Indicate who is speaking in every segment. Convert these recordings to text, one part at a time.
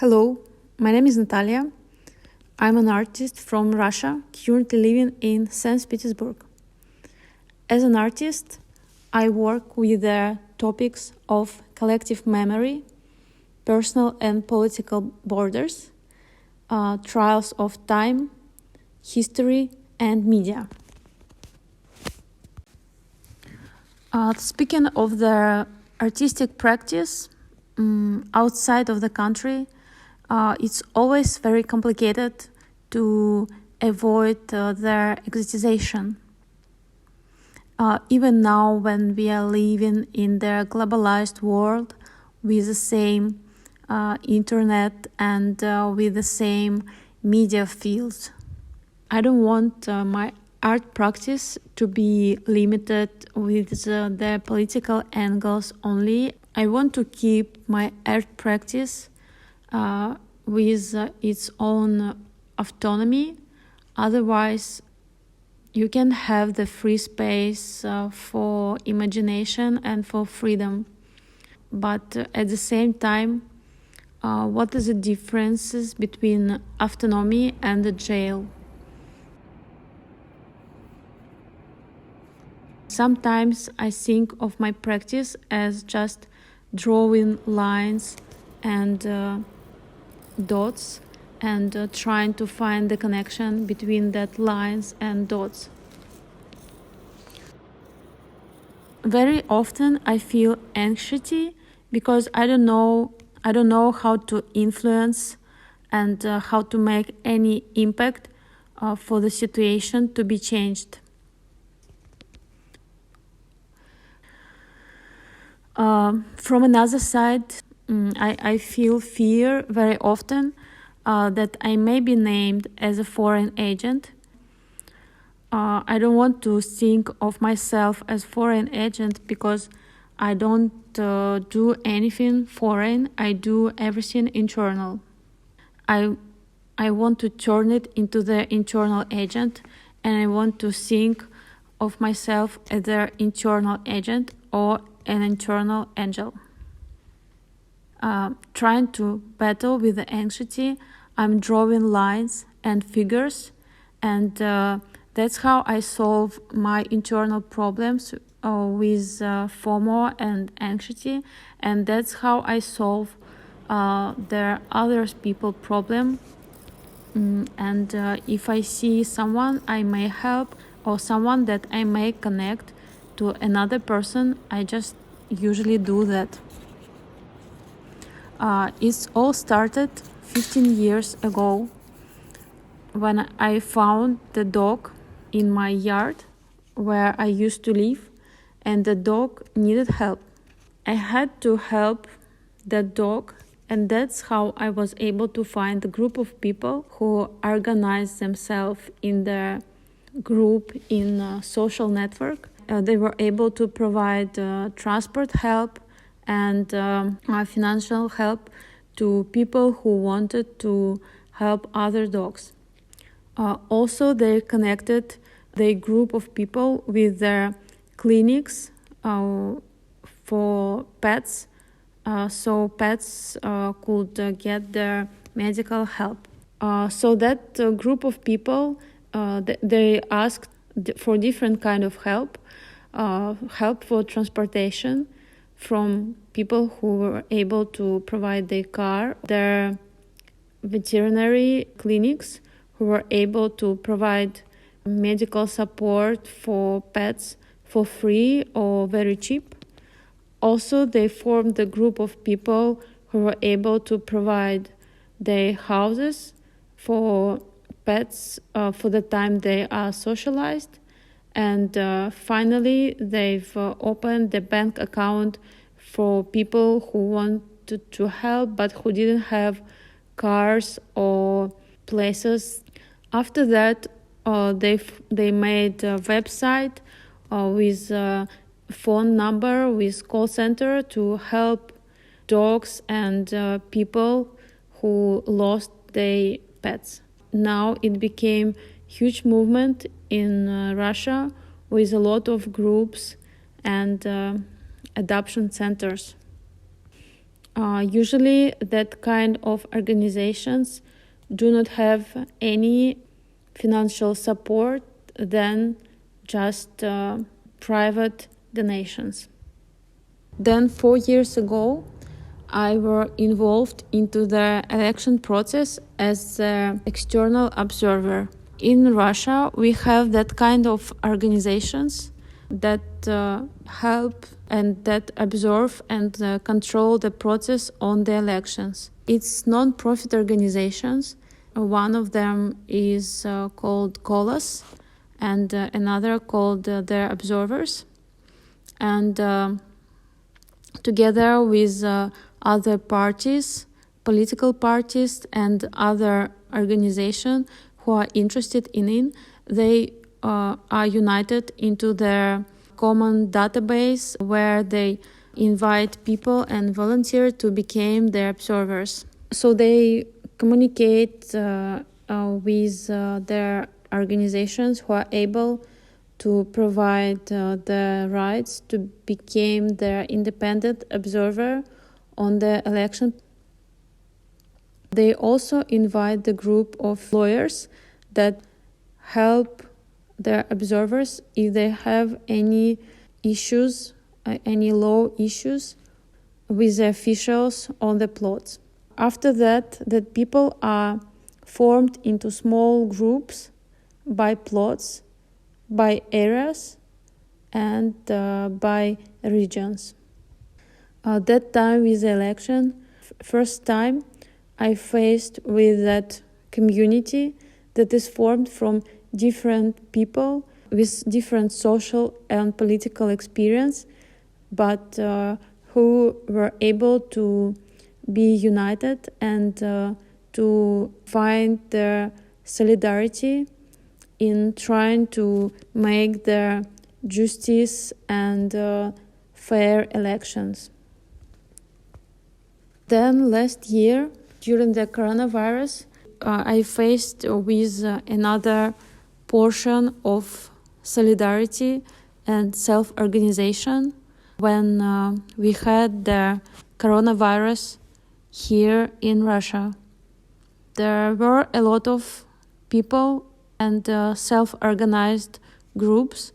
Speaker 1: Hello, my name is Natalia. I'm an artist from Russia, currently living in St. Petersburg. As an artist, I work with the topics of collective memory, personal and political borders, trials of time, history, and media. Speaking of the artistic practice outside of the country, it's always very complicated to avoid their exotization. Even now, when we are living in the globalized world with the same internet and with the same media fields, I don't want my art practice to be limited with the political angles only. I want to keep my art practice with its own autonomy. Otherwise, you can have the free space for imagination and for freedom. But at the same time, what are the differences between autonomy and the jail? Sometimes I think of my practice as just drawing lines and dots and trying to find the connection between that lines and dots. Very often I feel anxiety because I don't know how to influence and how to make any impact for the situation to be changed. From another side, I feel fear very often that I may be named as a foreign agent. I don't want to think of myself as foreign agent because I don't do anything foreign. I do everything internal. I want to turn it into the internal agent, and I want to think of myself as the internal agent or an internal angel. Trying to battle with the anxiety, I'm drawing lines and figures, and that's how I solve my internal problems with FOMO and anxiety, and that's how I solve the other people problem. And if I see someone I may help or someone that I may connect to another person, I just usually do that. It's all started 15 years ago when I found the dog in my yard where I used to live, and the dog needed help. I had to help that dog, and that's how I was able to find a group of people who organized themselves in the group in a social network. They were able to provide transport help and financial help to people who wanted to help other dogs. Also, they connected the group of people with their clinics for pets, so pets could get their medical help. So that group of people, they asked for different kind of help for transportation from people who were able to provide their car, their veterinary clinics who were able to provide medical support for pets for free or very cheap. Also, they formed a group of people who were able to provide their houses for pets for the time they are socialized. And finally, they've opened the bank account for people who wanted to help but who didn't have cars or places. After that, they made a website with a phone number, with call center to help dogs and people who lost their pets. Now it became huge movement in Russia with a lot of groups and adoption centers. Usually that kind of organizations do not have any financial support than just private donations. Then 4 years ago, I were involved into the election process as an external observer. In Russia, we have that kind of organizations that help and that observe and control the process on the elections. It's non-profit organizations. One of them is called Kolos and another called the Observers. And together with other parties, political parties and other organizations who are interested in it, they are united into their common database where they invite people and volunteer to become their observers. So they communicate with their organizations who are able to provide the rights to become their independent observer on the election. They also invite the group of lawyers that help their observers if they have any issues, any law issues with the officials on the plots. After that, people are formed into small groups by plots, by areas, and by regions. That time with the election, first time I faced with that community that is formed from different people with different social and political experience, but who were able to be united and to find their solidarity in trying to make their justice and fair elections. Then last year, during the coronavirus, I faced with another portion of solidarity and self-organization when we had the coronavirus here in Russia. There were a lot of people and self-organized groups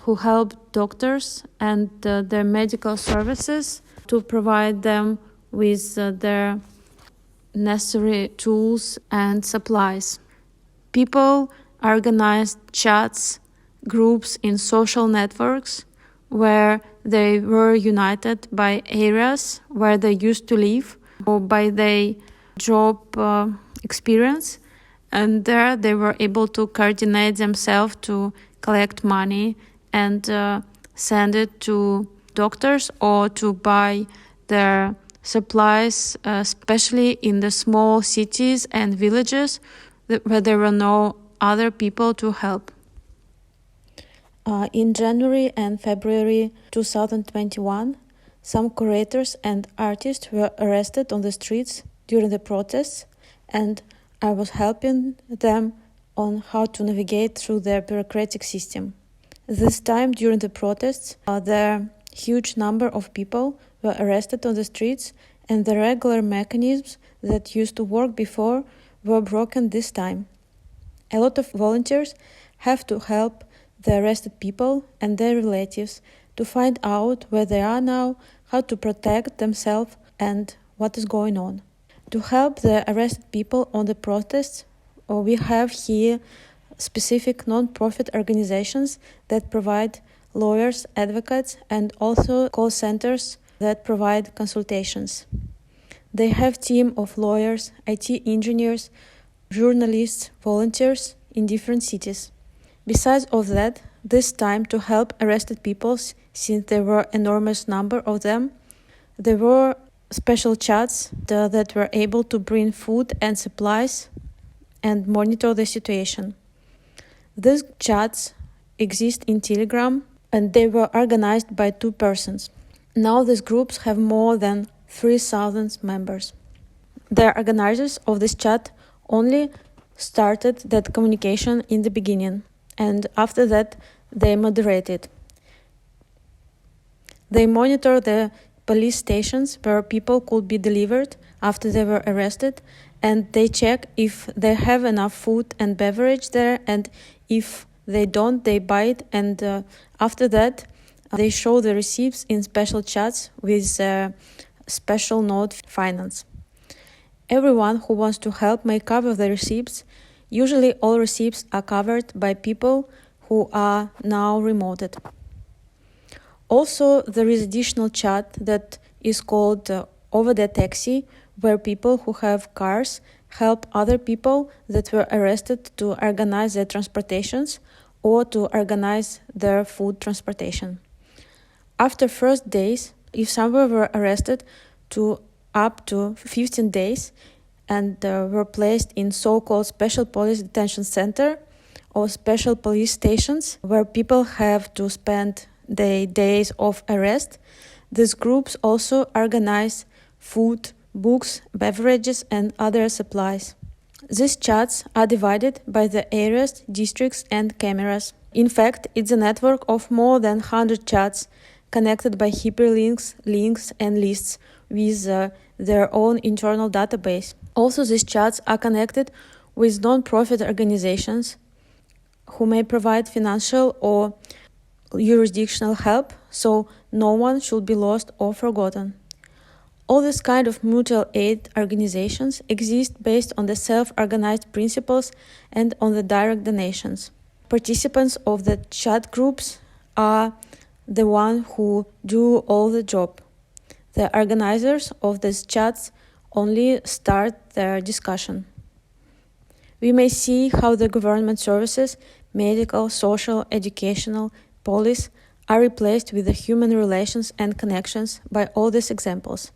Speaker 1: who helped doctors and their medical services to provide them with their necessary tools and supplies. People organized chats, groups in social networks where they were united by areas where they used to live or by their job experience, and there they were able to coordinate themselves to collect money and send it to doctors or to buy their supplies, especially in the small cities and villages where there were no other people to help. In January and February 2021, some curators and artists were arrested on the streets during the protests, and I was helping them on how to navigate through their bureaucratic system. This time during the protests, the huge number of people were arrested on the streets, and the regular mechanisms that used to work before were broken this time. A lot of volunteers have to help the arrested people and their relatives to find out where they are now, how to protect themselves, and what is going on. To help the arrested people on the protests, we have here specific non-profit organizations that provide lawyers, advocates, and also call centers that provide consultations. They have a team of lawyers, IT engineers, journalists, volunteers in different cities. Besides of that, this time to help arrested people, since there were enormous number of them, there were special chats that were able to bring food and supplies and monitor the situation. These chats exist in Telegram, and they were organized by 2 persons. Now these groups have more than 3,000 members. The organizers of this chat only started that communication in the beginning, and after that they moderated. They monitor the police stations where people could be delivered after they were arrested, and they check if they have enough food and beverage there, and if they don't, they buy it, and after that, they show the receipts in special chats with special note finance. Everyone who wants to help may cover the receipts. Usually all receipts are covered by people who are now remoted. Also, there is additional chat that is called Over the Taxi, where people who have cars help other people that were arrested to organize their transportations or to organize their food transportation. After first days, if someone were arrested to up to 15 days and were placed in so-called special police detention center or special police stations where people have to spend the days of arrest, these groups also organize food, books, beverages, and other supplies. These chats are divided by the areas, districts, and cameras. In fact, it's a network of more than 100 chats connected by hyperlinks, links, and lists with their own internal database. Also, these chats are connected with non-profit organizations who may provide financial or jurisdictional help, so no one should be lost or forgotten. All this kind of mutual aid organizations exist based on the self-organized principles and on the direct donations. Participants of the chat groups are the ones who do all the job. The organizers of these chats only start their discussion. We may see how the government services, medical, social, educational, police are replaced with the human relations and connections by all these examples.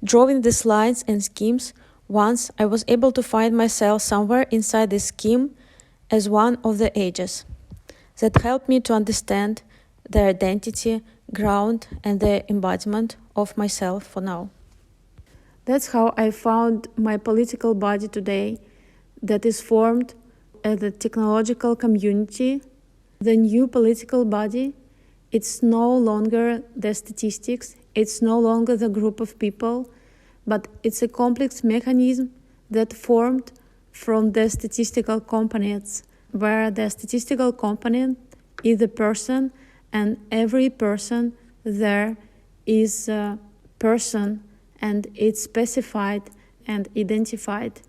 Speaker 1: Drawing these lines and schemes, once I was able to find myself somewhere inside this scheme as one of the ages. That helped me to understand the identity, ground, and the embodiment of myself for now. That's how I found my political body today, that is formed as a technological community. The new political body, it's no longer the statistics, it's no longer the group of people, but it's a complex mechanism that formed from the statistical components, where the statistical component is the person, and every person there is a person, and it's specified and identified.